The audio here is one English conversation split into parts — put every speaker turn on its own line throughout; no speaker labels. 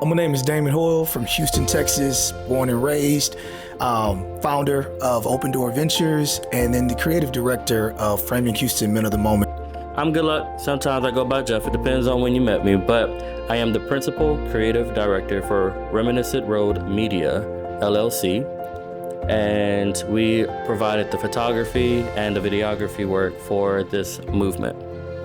My name is Damon Hoyle from Houston, Texas, born and raised, founder of Open Door Ventures, and then the creative director of Framing Houston Men of the Moment.
I'm Good Luck. Sometimes I go by Jeff. It depends on when you met me, but I am the principal creative director for Reminiscent Road Media, LLC, and we provided the photography and the videography work for this movement.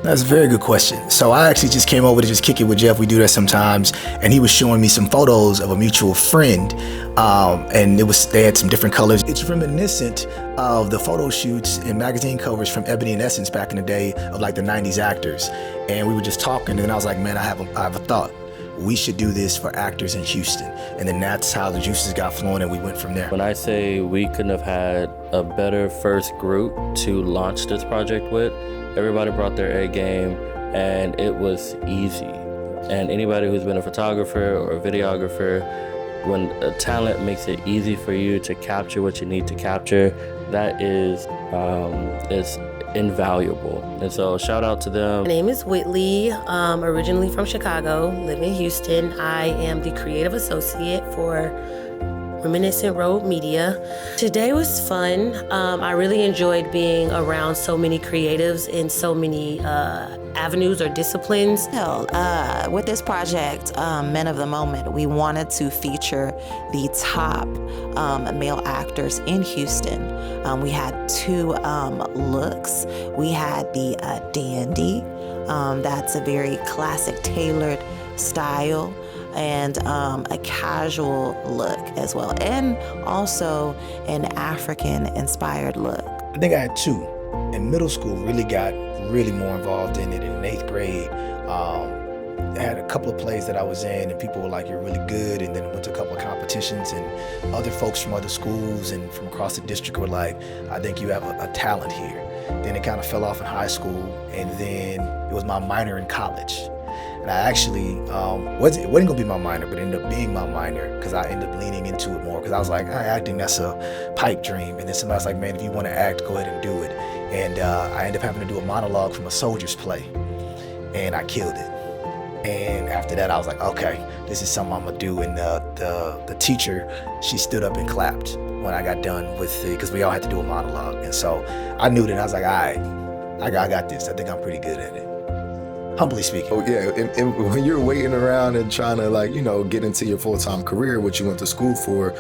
That's a very good question. So I actually just came over to just kick it with Jeff. We do that sometimes, and he was showing me some photos of a mutual friend, and they had some different colors. It's reminiscent of the photo shoots and magazine covers from Ebony and Essence back in the day of like the 90s actors. And we were just talking, and then I was like, man, I have a thought. We should do this for actors in Houston. And then that's how the juices got flowing, and we went from there.
When I say we couldn't have had a better first group to launch this project with, everybody brought their A game, and it was easy. And anybody who's been a photographer or a videographer, when a talent makes it easy for you to capture what you need to capture, that is invaluable. And so shout out to them.
My name is Whitley, originally from Chicago, live in Houston. I am the creative associate for Reminiscent Road Media. Today was fun. I really enjoyed being around so many creatives in so many avenues or disciplines.
With this project, Men of the Moment, we wanted to feature the top male actors in Houston. We had two looks. We had the dandy, that's a very classic tailored style, and a casual look as well, and also an African-inspired look.
I think I had two. In middle school, really got more involved in it. In 8th grade, I had a couple of plays that I was in, and people were like, you're really good, and then I went to a couple of competitions, and other folks from other schools and from across the district were like, I think you have a talent here. Then it kind of fell off in high school, and then it was my minor in college. And I actually, it wasn't gonna be my minor, but it ended up being my minor because I ended up leaning into it more because I was like, acting, that's a pipe dream. And then somebody was like, man, if you wanna act, go ahead and do it. And I ended up having to do a monologue from a soldier's play, and I killed it. And after that, I was like, okay, this is something I'm gonna do. And the teacher, she stood up and clapped when I got done with it because we all had to do a monologue. And so I knew that. I was like, all right, I got this. I think I'm pretty good at it. Humbly speaking.
Oh yeah, and when you're waiting around and trying to get into your full-time career, what you went to school for,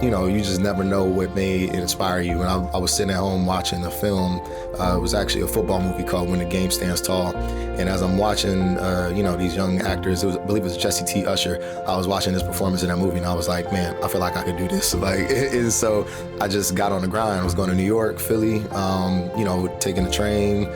you just never know what may inspire you. And I was sitting at home watching a film. It was actually a football movie called When the Game Stands Tall. And as I'm watching, these young actors, I believe it was Jesse T. Usher. I was watching his performance in that movie, and I was like, man, I feel like I could do this. And so I just got on the grind. I was going to New York, Philly, taking the train,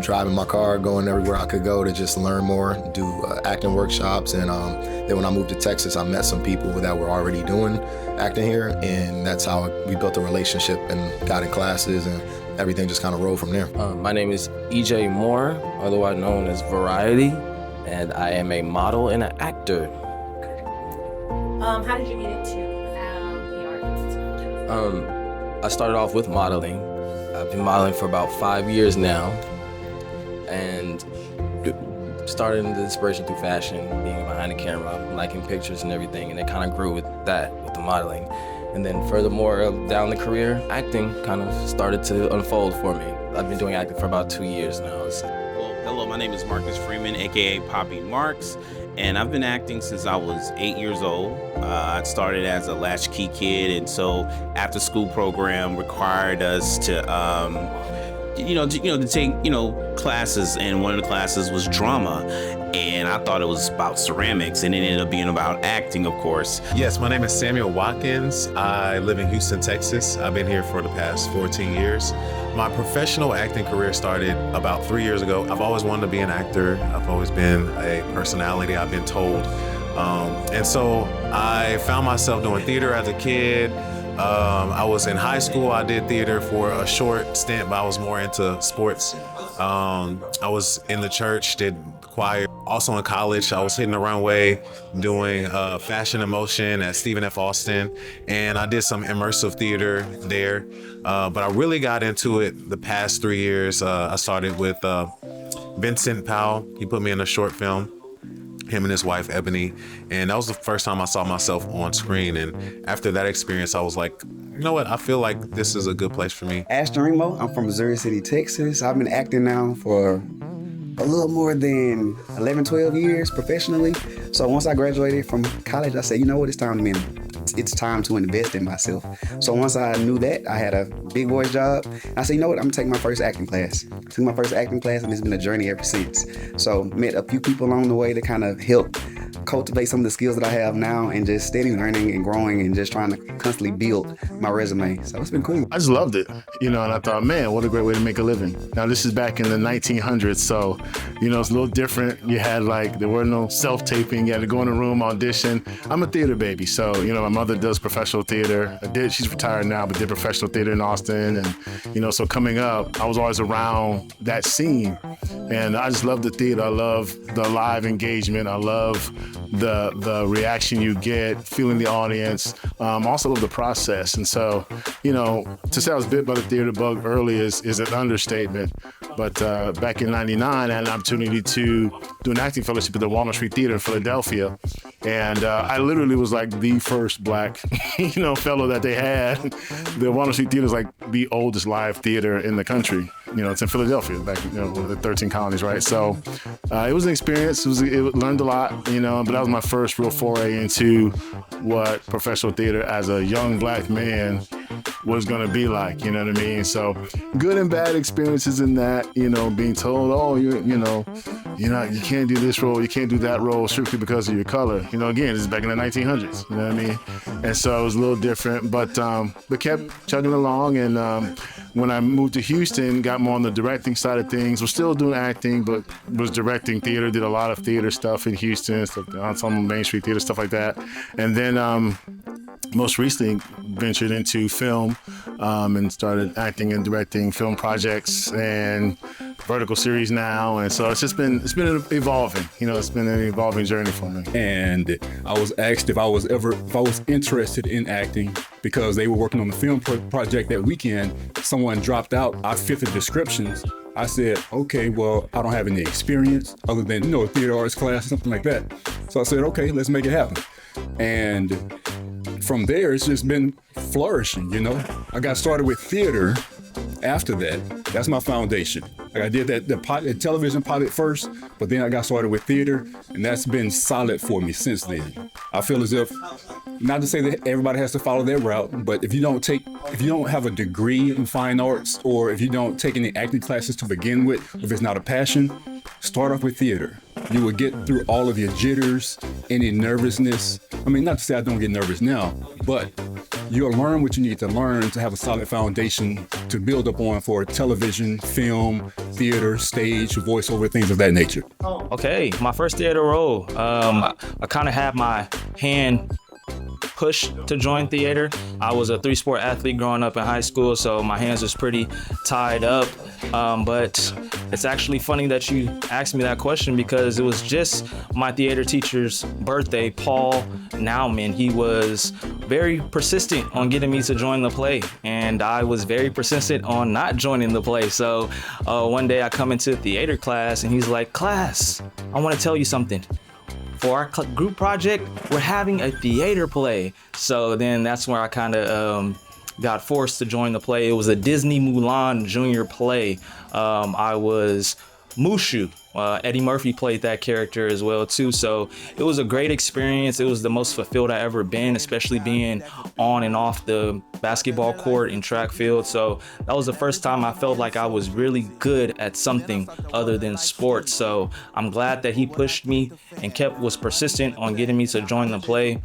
driving my car, going everywhere I could go to just learn more, do acting workshops. And then when I moved to Texas, I met some people that were already doing acting here, and that's how we built a relationship and got in classes, and everything just kind of rolled from there.
My name is EJ Moore, otherwise known as Variety, and I am a model and an actor.
How did you get into the arts?
I started off with modeling. I've been modeling for about 5 years now, and started the inspiration through fashion, being behind the camera, liking pictures and everything, and it kind of grew with that, with the modeling. And then furthermore, down the career, acting kind of started to unfold for me. I've been doing acting for about 2 years now.
Well, hello, my name is Marcus Freeman, aka Poppy Marks, and I've been acting since I was 8 years old. I started as a latchkey kid, and so after school program required us to take classes, and one of the classes was drama, and I thought it was about ceramics, and it ended up being about acting, of course.
Yes, my name is Samuel Watkins. I live in Houston, Texas. I've been here for the past 14 years. My professional acting career started about 3 years ago. I've always wanted to be an actor. I've always been a personality, I've been told. And so I found myself doing theater as a kid. I was in high school. I did theater for a short stint, but I was more into sports. I was in the church, did choir. Also in college, I was hitting the runway, doing fashion and motion at Stephen F. Austin, and I did some immersive theater there. But I really got into it the past 3 years. I started with Vincent Powell. He put me in a short film. him and his wife Ebony, and that was the first time I saw myself on screen. And after that experience, I was like, you know what, I feel like this is a good place for me.
Ashton Remo, I'm from Missouri City, Texas. I've been acting now for a little more than 11, 12 years professionally. So once I graduated from college, I said, you know what, it's time to invest in myself. So once I knew that, I had a big boy job. I said, you know what, I'm gonna take my first acting class. Took my first acting class, and it's been a journey ever since. So met a few people along the way to kind of help cultivate some of the skills that I have now, and just steady learning and growing and just trying to constantly build my resume. So it's been cool.
I just loved it, and I thought, man, what a great way to make a living. Now, this is back in the 1900s, so, it's a little different. You had there were no self-taping. You had to go in a room, audition. I'm a theater baby, so, my mother does professional theater. She's retired now, but did professional theater in Austin. And, so coming up, I was always around that scene. And I just love the theater. I love the live engagement. I love the reaction you get, feeling the audience. Also love the process. And so, to say I was bit by the theater bug early is an understatement. But back in '99, I had an opportunity to do an acting fellowship at the Walnut Street Theater in Philadelphia. And I literally was the first black, fellow that they had. The Walnut Street Theater is the oldest live theater in the country. It's in Philadelphia, back one of the 13 colonies, right? So it was an experience. It learned a lot, but that was my first real foray into what professional theater as a young black man was going to be like, you know what I mean? So good and bad experiences in that, being told, oh, you can't do this role, you can't do that role strictly because of your color. Again, this is back in the 1900s, you know what I mean? And so it was a little different, but kept chugging along. And when I moved to Houston, got more on the directing side of things. Was still doing acting, but was directing theater, did a lot of theater stuff in Houston, stuff, Ensemble Main Street Theater, stuff like that. And then most recently ventured into film and started acting and directing film projects and vertical series now. And so it's been evolving. It's been an evolving journey for me.
And I was asked if I was interested in acting because they were working on the film project that weekend. Someone dropped out. I fit the descriptions. I said, okay, well, I don't have any experience other than, a theater arts class, something like that. So I said, okay, let's make it happen. And from there, it's just been flourishing, I got started with theater after that. That's my foundation. I did the television pilot first, but then I got started with theater, and that's been solid for me since then. I feel as if, not to say that everybody has to follow their route, but if you don't have a degree in fine arts, or if you don't take any acting classes to begin with, if it's not a passion, start off with theater. You will get through all of your jitters, any nervousness. I mean, not to say I don't get nervous now, but you'll learn what you need to learn to have a solid foundation to build up on for television, film, theater, stage, voiceover, things of that nature.
Okay, my first theater role. I kind of had my hand push to join theater. I was a 3-sport athlete growing up in high school, so my hands was pretty tied up. But it's actually funny that you asked me that question because it was just my theater teacher's birthday, Paul Nauman. He was very persistent on getting me to join the play, and I was very persistent on not joining the play. So one day I come into theater class and he's like, "Class, I want to tell you something. For our group project, we're having a theater play." So then that's where I kind of got forced to join the play. It was a Disney Mulan Junior play. I was Mushu. Eddie Murphy played that character as well too. So it was a great experience. It was the most fulfilled I ever been, especially being on and off the basketball court and track field. So that was the first time I felt like I was really good at something other than sports. So I'm glad that he pushed me and was persistent on getting me to join the play.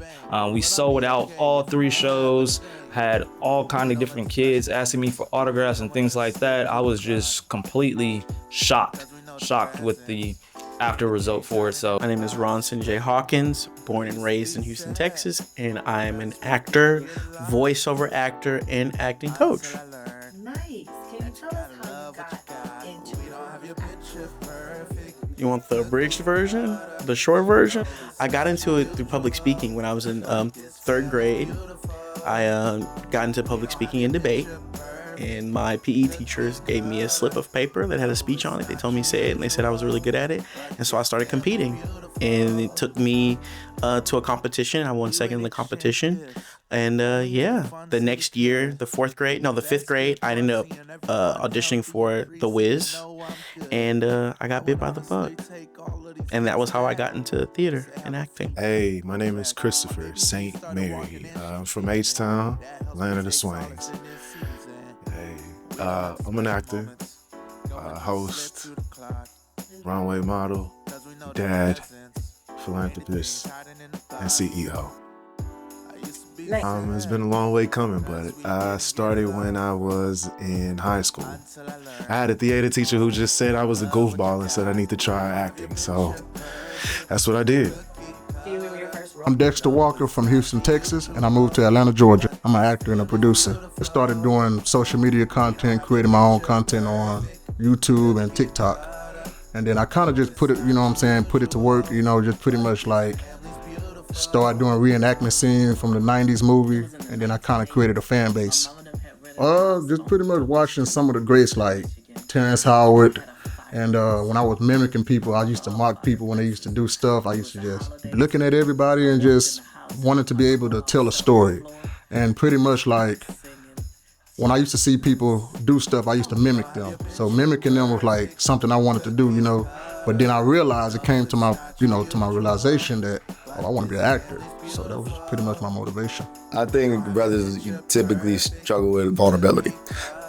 We sold out all 3 shows, had all kind of different kids asking me for autographs and things like that. I was just completely shocked with the after result for it. So
my name is Ronson J. Hawkins, born and raised in Houston, Texas, and I am an actor, voiceover actor, and acting coach.
Nice. Can you tell us how you got into it?
You want the abridged version? The short version? I got into it through public speaking when I was in 3rd grade. I got into public speaking and debate. and my PE teachers gave me a slip of paper that had a speech on it. They told me to say it, and they said I was really good at it. And so I started competing, and it took me to a competition. I won second in the competition. And the next year, the fifth grade, I ended up auditioning for The Wiz, and I got bit by the bug. And that was how I got into theater and acting.
Hey, my name is Christopher St. Mary. I'm from H-Town, land of the Swains. Hey, I'm an actor, host, runway model, dad, philanthropist, and CEO. It's been a long way coming, but I started when I was in high school. I had a theater teacher who just said I was a goofball and said I need to try acting, so that's what I did.
I'm Dexter Walker from Houston, Texas, and I moved to Atlanta, Georgia. I'm an actor and a producer. I started doing social media content, creating my own content on YouTube and TikTok. And then I kind of just put it, put it to work, just pretty much like started doing reenactment scenes from the 90s movie, and then I kind of created a fan base. Just pretty much watching some of the greats like Terrence Howard, and when I was mimicking people, I used to mock people when they used to do stuff. I used to just looking at everybody and just wanted to be able to tell a story. And pretty much like when I used to see people do stuff, I used to mimic them. So mimicking them was like something I wanted to do, But then I realized it came to my, to my realization that, I want to be an actor. So that was pretty much my motivation.
I think brothers typically struggle with vulnerability.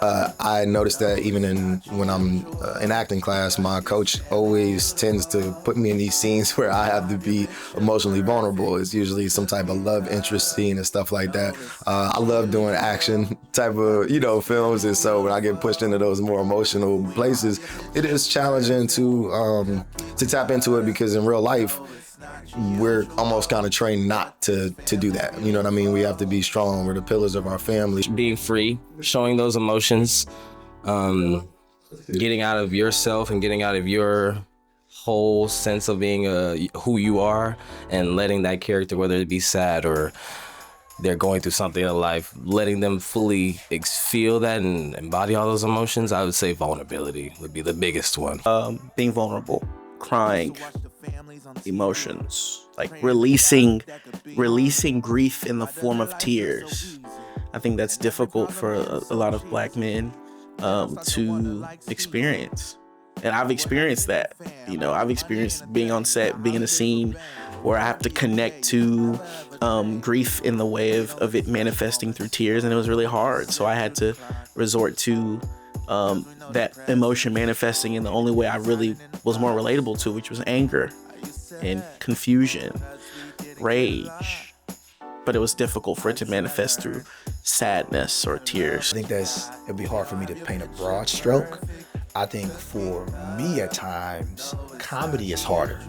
I noticed that even when I'm in acting class, my coach always tends to put me in these scenes where I have to be emotionally vulnerable. It's usually some type of love interest scene and stuff like that. I love doing action type of, films, and so when I get pushed into those more emotional places, it is challenging to tap into it, because in real life, we're almost kind of trained not to do that. You know what I mean? We have to be strong. We're the pillars of our family.
Being free, showing those emotions, getting out of yourself and getting out of your whole sense of being who you are, and letting that character, whether it be sad or they're going through something in life, letting them fully feel that and embody all those emotions. I would say vulnerability would be the biggest one.
Being vulnerable, crying, emotions, like releasing grief in the form of tears. I think that's difficult for a lot of Black men to experience. And I've experienced that. I've experienced being on set, being in a scene where I have to connect to grief in the way of it manifesting through tears, and it was really hard. So I had to resort to that emotion manifesting in the only way I really was more relatable to, which was anger and confusion, rage. But it was difficult for it to manifest through sadness or tears.
I think it'd be hard for me to paint a broad stroke. I think for me at times, comedy is harder.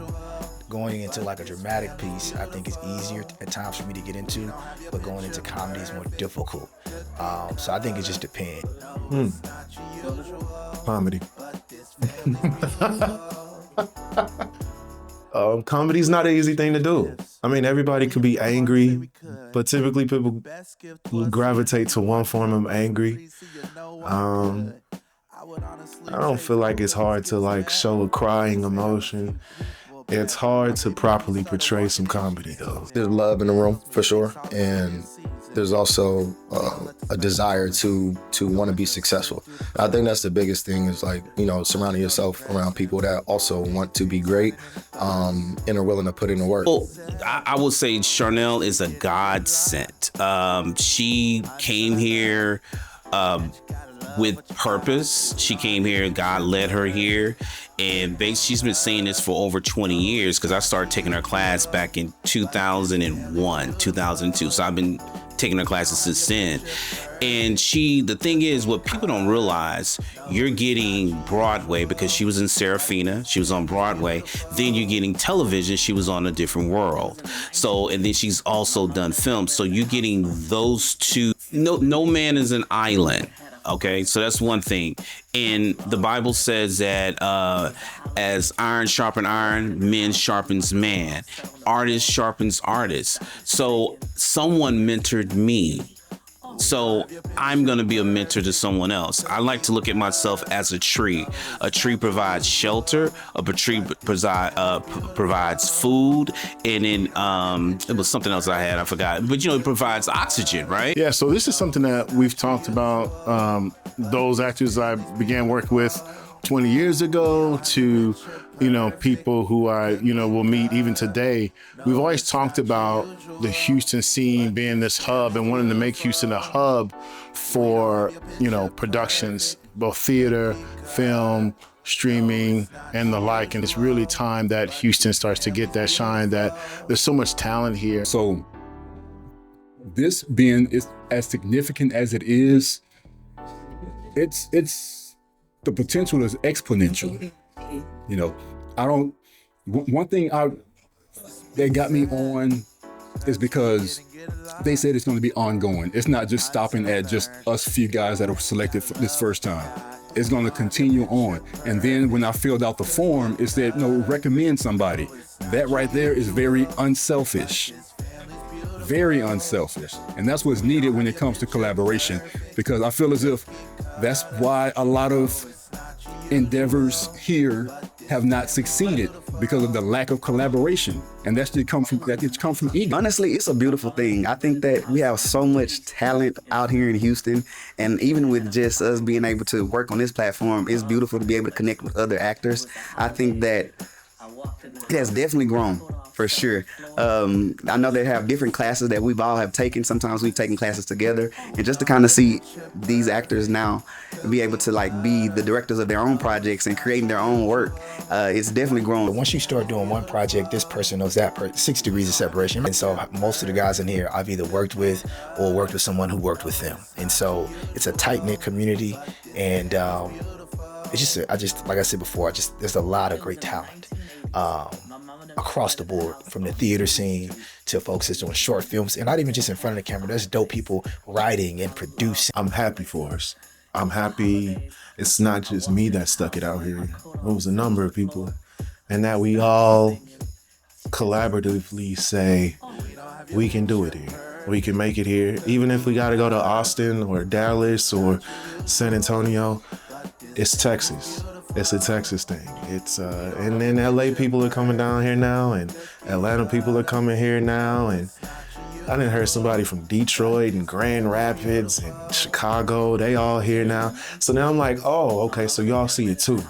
Going into like a dramatic piece, I think is easier at times for me to get into, but going into comedy is more difficult. So I think it just depends.
Comedy. Comedy's not an easy thing to do. I mean, everybody could be angry, but typically people will gravitate to one form of angry. I don't feel like it's hard to show a crying emotion. It's hard to properly portray some comedy, though.
There's love in the room, for sure, and there's also a desire to want to be successful. I think that's the biggest thing, is surrounding yourself around people that also want to be great and are willing to put in the work.
Well, I would say Charnel is a godsend. She came here with purpose. She came here, God led her here, and she's been saying this for over 20 years, because I started taking her class back in 2001, 2002. So I've been taking her classes since then. And the thing is, what people don't realize, you're getting Broadway, because she was in Serafina, she was on Broadway. Then you're getting television, she was on A Different World. So, and then she's also done film. So you're getting those two. No man is an island. Okay, so that's one thing. And the Bible says that as iron sharpens iron, man sharpens man. Artist sharpens artist. So someone mentored me So I'm going to be a mentor to someone else. I like to look at myself as a tree. A tree provides shelter. A tree provides food. And then it was something else I had. I forgot. But, it provides oxygen, right?
Yeah, so this is something that we've talked about. Those actors I began work with 20 years ago to, people who I, will meet even today. We've always talked about the Houston scene being this hub and wanting to make Houston a hub for, productions, both theater, film, streaming, and the like. And it's really time that Houston starts to get that shine, that there's so much talent here.
So this being as significant as it is, it's the potential is exponential. One thing that got me on is because they said it's going to be ongoing. It's not just stopping at just us few guys that are selected for this first time. It's going to continue on. And then when I filled out the form, it said, recommend somebody. That right there is very unselfish. Very unselfish. And that's what's needed when it comes to collaboration, because I feel as if that's why a lot of endeavors here have not succeeded, because of the lack of collaboration. And it's come from ego.
Honestly, it's a beautiful thing. I think that we have so much talent out here in Houston, and even with just us being able to work on this platform, it's beautiful to be able to connect with other actors. I think that it has definitely grown, for sure. I know they have different classes that we've all have taken. Sometimes we've taken classes together, and just to kind of see these actors now be able to be the directors of their own projects and creating their own work, it's definitely grown.
But once you start doing one project, this person knows that 6 degrees of separation. And so most of the guys in here I've either worked with or worked with someone who worked with them. And so it's a tight-knit community, and it's just like I said before, there's a lot of great talent across the board, from the theater scene to folks that's doing short films, and not even just in front of the camera. There's dope people writing and producing.
I'm happy for us. I'm happy it's not just me that stuck it out here. It was a number of people, and that we all collaboratively say, we can do it here. We can make it here. Even if we got to go to Austin or Dallas or San Antonio, it's Texas. It's a Texas thing. And then LA people are coming down here now, and Atlanta people are coming here now, and I done heard somebody from Detroit and Grand Rapids and Chicago. They all here now. So now I'm like, oh, okay, so y'all see it too.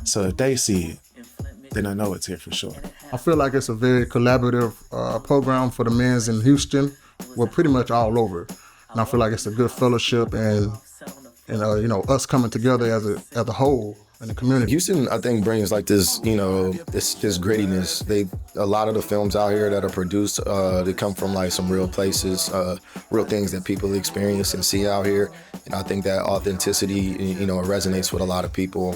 So if they see it, then I know it's here for sure.
I feel like it's a very collaborative program for the men's in Houston. We're pretty much all over, and I feel like it's a good fellowship and us coming together as a whole in the community.
Houston, I think, brings this, this grittiness. A lot of the films out here that are produced, they come from some real places, real things that people experience and see out here. And I think that authenticity, it resonates with a lot of people.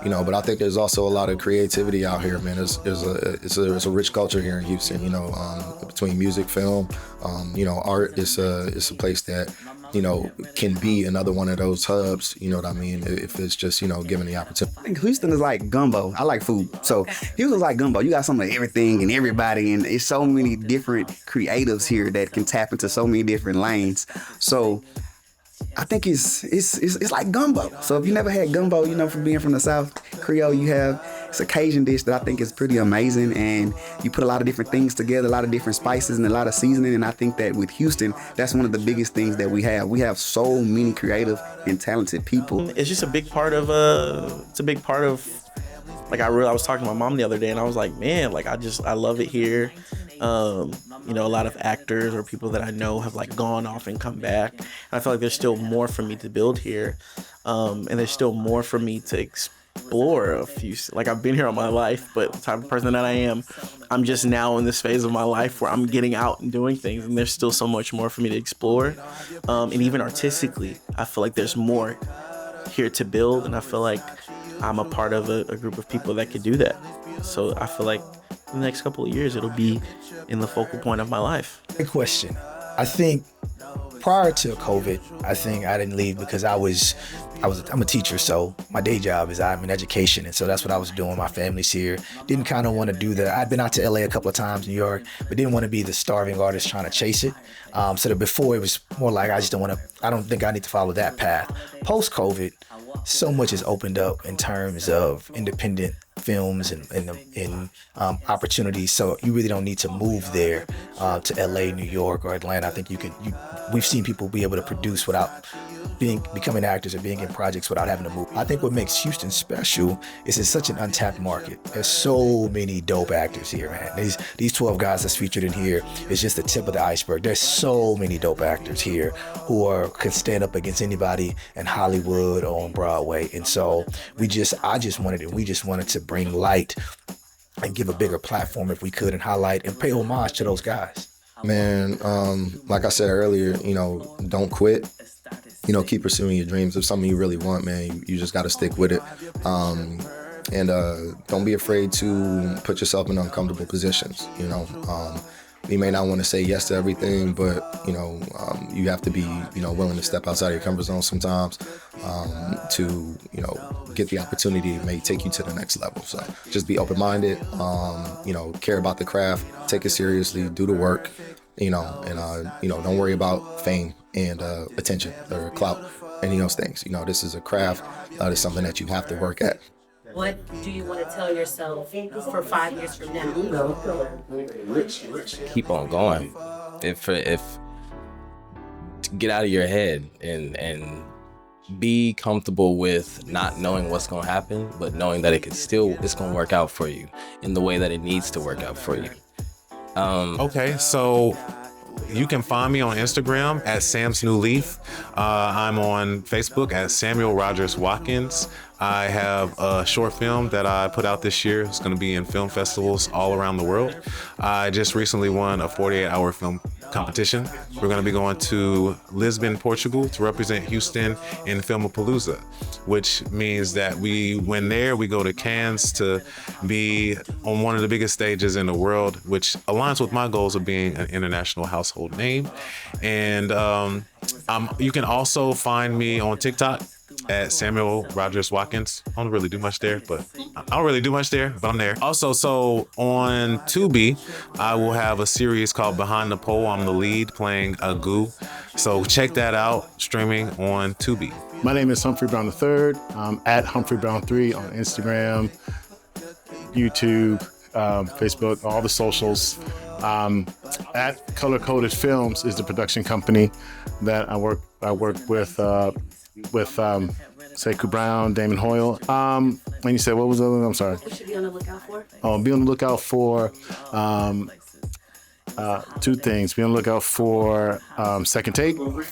But I think there's also a lot of creativity out here, man. It's a rich culture here in Houston, between music, film, art. It's a place that, can be another one of those hubs, you know what I mean, if it's just, given the opportunity.
I think Houston is like gumbo. I like food. So Houston's like gumbo. You got some of everything and everybody, and it's so many different creatives here that can tap into so many different lanes. So I think it's like gumbo. So if you never had gumbo, from being from the South Creole, it's a Cajun dish that I think is pretty amazing, and you put a lot of different things together, a lot of different spices and a lot of seasoning, and I think that with Houston, that's one of the biggest things that we have. We have so many creative and talented people.
It's just a big part of I was talking to my mom the other day, and I was like, man, I love it here. A lot of actors or people that I know have gone off and come back. And I feel like there's still more for me to build here. And there's still more for me to explore a few. I've been here all my life, but the type of person that I am, I'm just now in this phase of my life where I'm getting out and doing things, and there's still so much more for me to explore. And even artistically, I feel like there's more here to build, and I feel like I'm a part of a group of people that could do that. So I feel like in the next couple of years, it'll be in the focal point of my life.
Good question. I think prior to COVID, I think I didn't leave because I'm a teacher, so my day job is I'm in education, and so that's what I was doing. My family's here. Didn't kind of want to do that. I'd been out to LA a couple of times, New York, but didn't want to be the starving artist trying to chase it. So that before it was more like I don't think I need to follow that path. Post-COVID, so much has opened up in terms of independent films and opportunities. So you really don't need to move there to LA, New York, or Atlanta. I think we've seen people be able to produce without becoming actors or being in projects without having to move. I think what makes Houston special is it's such an untapped market. There's so many dope actors here, man. These 12 guys that's featured in here is just the tip of the iceberg. There's so many dope actors here who can stand up against anybody in Hollywood or on Broadway. And so we just wanted to bring light and give a bigger platform if we could, and highlight and pay homage to those guys.
Man, like I said earlier, don't quit. Keep pursuing your dreams. If something you really want, man, you just got to stick with it. And don't be afraid to put yourself in uncomfortable positions. You may not want to say yes to everything, but you have to be willing to step outside of your comfort zone sometimes to get the opportunity. It may take you to the next level. So just be open-minded. Care about the craft. Take it seriously. Do the work. And don't worry about fame and attention or clout, any of those things. This is a craft. It's something that you have to work at.
What do you want to tell yourself for 5 years from now?
Keep on going. If get out of your head and be comfortable with not knowing what's gonna happen, but knowing that it's gonna work out for you in the way that it needs to work out for you.
Okay, so you can find me on Instagram at Sam's New Leaf. I'm on Facebook at Samuel Rogers Watkins. I have a short film that I put out this year. It's going to be in film festivals all around the world. I just recently won a 48-hour film competition. We're going to be going to Lisbon, Portugal to represent Houston in Filmapalooza, which means that we win there. We go to Cannes to be on one of the biggest stages in the world, which aligns with my goals of being an international household name. And you can also find me on TikTok at Samuel Rogers Watkins. I don't really do much there, but I'm there. Also, so on Tubi, I will have a series called Behind the Pole. I'm the lead playing Agu. So check that out, streaming on Tubi.
My name is Humphrey Brown III. I'm at Humphrey Brown 3 on Instagram, YouTube, Facebook, all the socials. At Color Coded Films is the production company that I work with Sekou Brown, Damon Hoyle. And you said, what was the other one? I'm sorry.
What should be on the lookout for?
Oh, be on the lookout for two things. Be on the lookout for Second Take. Be on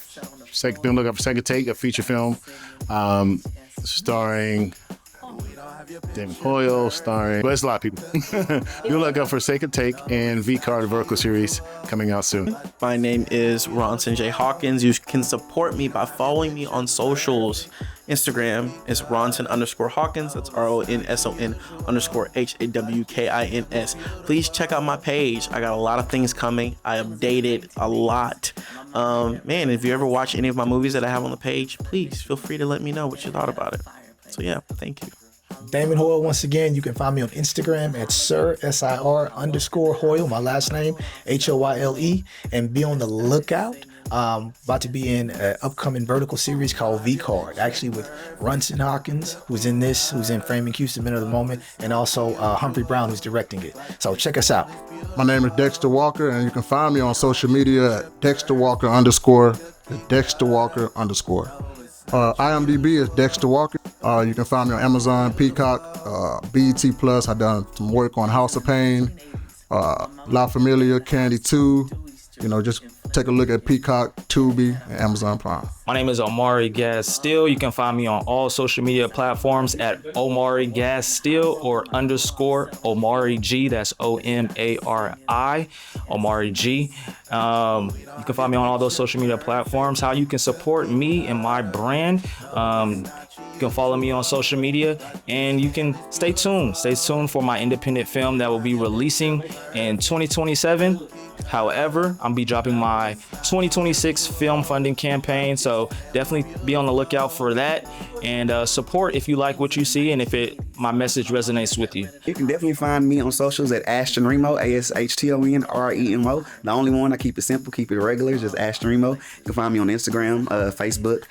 the lookout for Second Take, a feature film starring Damon Hoyle, but it's a lot of people. Be on the lookout for Second Take and V-Card Vertical Series coming out soon.
My name is Ronson J. Hawkins. You can support me by following me on socials. Instagram is Ronson_Hawkins. That's RONSON_HAWKINS. Please check out my page. I got a lot of things coming. I update it a lot. Man, if you ever watch any of my movies that I have on the page, please feel free to let me know what you thought about it. So yeah, thank you.
Damon Hoyle, once again, you can find me on Instagram at SIR_Hoyle, my last name, HOYLE, and be on the lookout. About to be in an upcoming vertical series called V-Card, actually with Ronson Hawkins, who's in Framing Houston, Men of the Moment, and also Humphrey Brown, who's directing it. So check us out.
My name is Dexter Walker, and you can find me on social media at DexterWalker_. IMDb is Dexter Walker. You can find me on Amazon, Peacock, BET Plus. I've done some work on House of Pain, La Familia, Candid 2. Just take a look at Peacock, Tubi, and Amazon Prime.
My name is Omari Gasstill. You can find me on all social media platforms at Omari Gasstill or _Omari G. That's OMARI, Omari G. You can find me on all those social media platforms. How you can support me and my brand. You can follow me on social media, and you can stay tuned. Stay tuned for my independent film that will be releasing in 2027. However, I'm be dropping my 2026 film funding campaign, so definitely be on the lookout for that, and support if you like what you see and if my message resonates with you.
You can definitely find me on socials at Ashton Remo, ASHTONREMO. The only one, I keep it simple, keep it regular, just Ashton Remo. You can find me on Instagram, Facebook.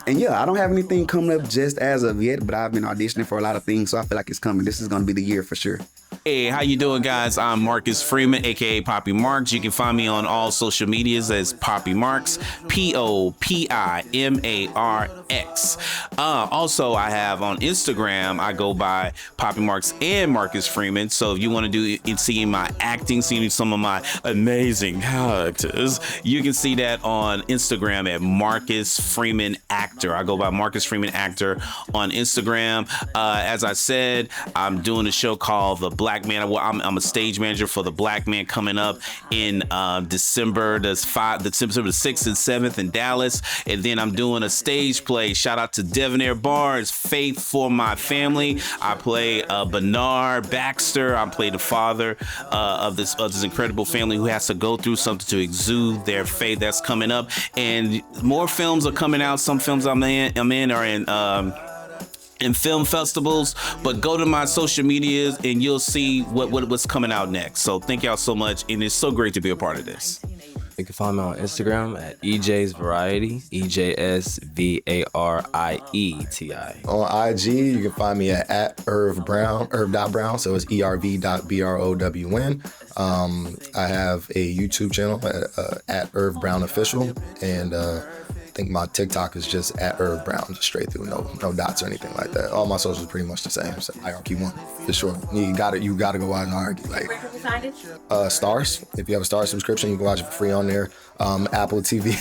And yeah, I don't have anything coming up just as of yet, but I've been auditioning for a lot of things, so I feel like it's coming. This is going to be the year for sure.
Hey, how you doing, guys? I'm Marcus Freeman, aka Poppy Marks. You can find me on all social medias as Poppy Marks, POPIMARX. Also, I have on Instagram, I go by Poppy Marks and Marcus Freeman. So if you want to see my acting, see some of my amazing characters, you can see that on Instagram at Marcus Freeman Actor. I go by Marcus Freeman Actor on Instagram. As I said, I'm doing a show called The Black Man. I'm a stage manager for The Black Man coming up in December the 6th and 7th in Dallas. And then I'm doing a stage play. Shout out to Devonair Barnes, Faith for My Family. I play Bernard Baxter. I play the father of this incredible family who has to go through something to exude their faith. That's coming up. And more films are coming out. Some films I'm in are in film festivals, but go to my social medias and you'll see what's coming out next. So thank y'all so much, and it's so great to be a part of this.
You can find me on Instagram at EJ's Variety, EJSVARIETI.
On IG, you can find me at Irv.Brown, so it's ERV.BROWN. I have a YouTube channel at Irv Brown Official, and I think my TikTok is just at Irv Brown, just straight through, no dots or anything like that. All my socials are pretty much the same. So IRQ1 for sure. You gotta go watch an IRQ. Like Stars. If you have a Star subscription, you can watch it for free on there. Apple TV,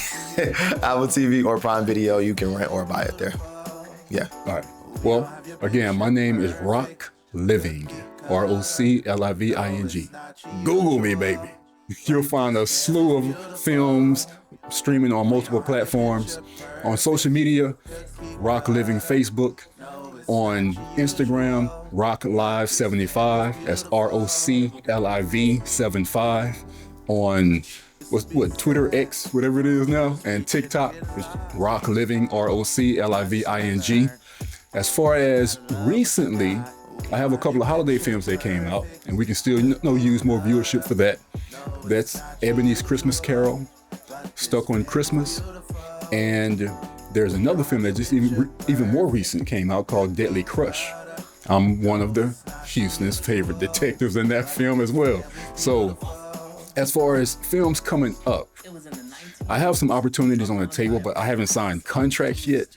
Apple TV or Prime Video, you can rent or buy it there. Yeah.
All right. Well, again, my name is Rock Living, ROCLIVING. Google me, baby. You'll find a slew of films streaming on multiple platforms. On social media, Rock Living Facebook. On Instagram, Rock Live 75. That's ROCLIV 75. On what Twitter X, whatever it is now, and TikTok, it's Rock Living, ROCLIVING. As far as recently, I have a couple of holiday films that came out, and we can still use more viewership for that. That's Ebony's Christmas Carol, Stuck on Christmas, and there's another film that just even more recent came out called Deadly Crush. I'm one of the Houston's favorite detectives in that film as well. So as far as films coming up, I have some opportunities on the table, but I haven't signed contracts yet.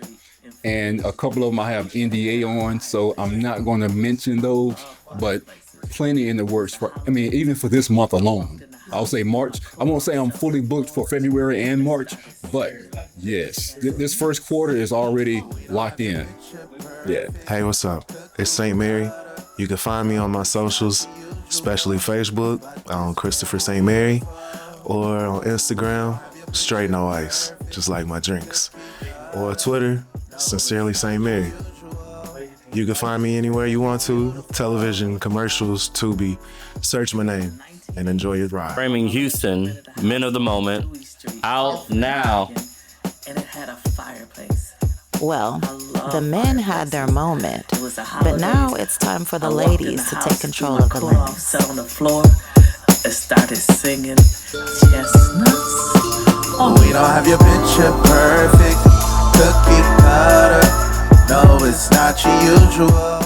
And a couple of them I have NDA on, so I'm not going to mention those, but plenty in the works even for this month alone. I'll say March. I won't say I'm fully booked for February and March, but yes, this first quarter is already locked in. Yeah.
Hey, what's up? It's St. Mary. You can find me on my socials, especially Facebook, on Christopher St. Mary, or on Instagram, Straight No Ice, just like my drinks, or Twitter, Sincerely St. Mary. You can find me anywhere you want to, television, commercials, Tubi. Search my name and enjoy your ride.
Framing Houston, Men of the Moment, out now.
And it had a fireplace.
Well, the men had their moment, but now it's time for the ladies to take control of the ladies.
Sat on the floor and started singing chestnuts.
We don't have your picture perfect, cookie cutter. No, it's not your usual.